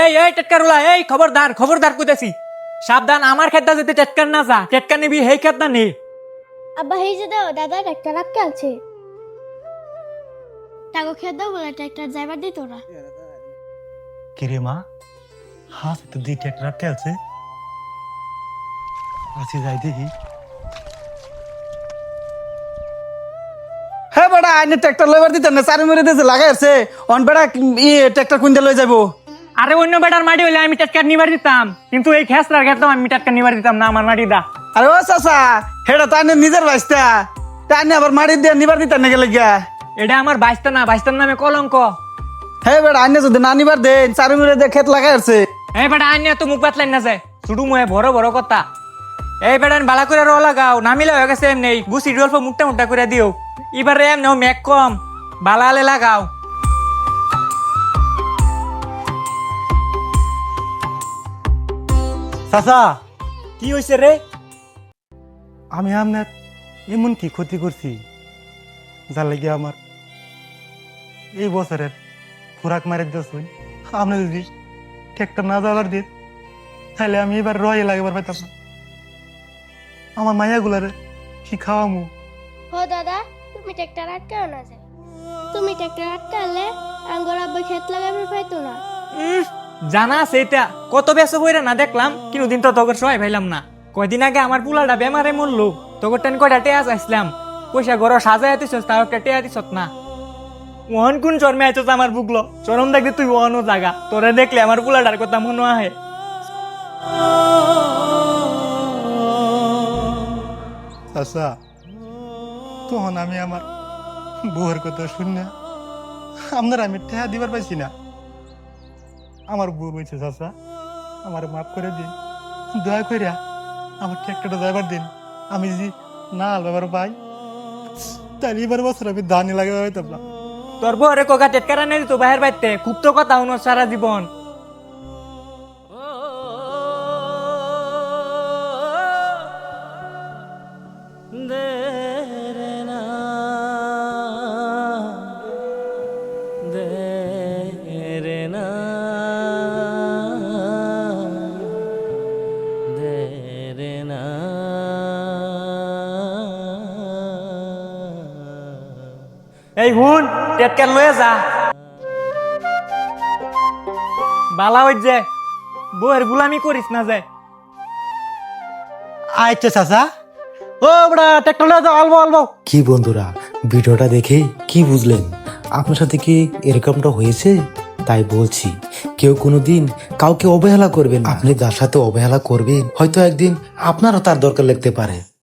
এই এই টেটকারুলা, এই খবরদার খবরদার কইতাছি, সাবধান। আমার খেতটা যদি টেটকার না যা, টেটকার নিবি হেই খেত না নে। আব্বা এই যে দাও দাদা ট্রাক্টর আটকে আছে। টাকা খেয়ে দাও বলে ট্রাক্টর ড্রাইভার দিত না। কিরে মা, হাত তো দিয়ে ট্রাক্টর আটকে আছে। আছি যাই দেখি। হ্যাঁ বেটা, আইনে ট্রাক্টর লইবার দিতেন না, চারি মেরে দিয়েছে লাগাই আছে। অন বেটা ট্রাক্টর কুইন্টাল লই যাবো। আরে অন্য বেটার মাটি হইলে আমি টেটকার নিবার দিতাম, কিন্তু এই খেসরার খেতাম আমি টেটকার নিবার দিতাম না। আমার মাটি দা। আরে ও চাচা, হেটা তো আইনে নিজের বাইসটা, তা আইনে আবার মাটি দিয়ে নিবার দিতেন না গেলে গিয়া। এটা আমার বাইস্তা না, বাইস্তার নামে কলঙ্ক। হ্যাঁ বেটা, আইনে যদি না নিবার দেন, চারি মেরে দিয়ে খেত লাগাই আছে। এই বেটা আইনে তো মুখ বাতলাই না যায়, শুধু মুহে বড় বড় কথা। এই বেটা বালা করে র লাগাও, নামিলে হয়ে গেছে এমনি গুছি ডল্প মুখটা মুখটা করে দিও। এবারে এমনি মেঘ কম, বালা আলে লাগাও। চাচা, কি হয়েছে রে? আমি আপনার এমন কি ক্ষতি করছি যার লাগে আমার এই বছরের খোরাক মারে দিয়েছেন। আপনি যদি ট্রাক্টর না যাওয়ার দিন, তাহলে আমি এবার রয়ে লাগবার পাইতাম না। আমার মায়াগুলারে কি খাওয়ামু? ও দাদা তুমি ট্রাক্টর আটকাও না যায়, তুমি ট্রাক্টর আটকালে আঙ্গর আব্বা খেত লাগাবার পাইতো না। জানা আছে এটা, কত বেসো বইরা না দেখলাম, কিন্তু দিন তো তখন সবাই ভাইলাম না। কয়দিন আগে আমার পুলাটা বেমারে মরলো, তখন টেন কয়টা টেয়া চাইছিলাম, পয়সা ঘর সাজাই দিছ, তাও একটা টেয়া দিছত না। ওহন কোন চরমে আইছ আমার বুকলো, চরম দেখবি তুই ওহনও জাগা, তোরে দেখলে আমার পুলাটার কথা মনে আহে। চাচা, তখন আমি আমার বউয়ের কথা শুনে আপনার আমি টেহা দিবার পাইছি না। আমার বউ বলছে, চাচা আমার মাফ করে দিন, দয়া করিয়া আমার ট্রাক্টরটা যাইবার দিন। আমি যদি না আলবার পাই, তাহলে এবার বছর আমি ধানে লাগাই পাইতাম না। তোর বউরে কোকা টেটকারা নেই তো বাহির বাইতে, খুব তো কথা হনো সারা জীবন। এই হুন, টেটকার লয়ে যা, বালা হই যে বউয়ের গুলামি করিস না যায়। আচ্ছা চাচা, ও বড়া ট্রাক্টরটা যাও, আলবো আলবো। কি বন্ধুরা, ভিডিওটা দেখে কি বুঝলেন? আপনার সাথে কি এরকমটা হয়েছে? তাই বলছি, কেউ কোনোদিন কাউকে অবহেলা করবেন না। আপনি যার সাথে অবহেলা করবেন, হয়তো একদিন আপনারও তার দরকার লাগতে পারে।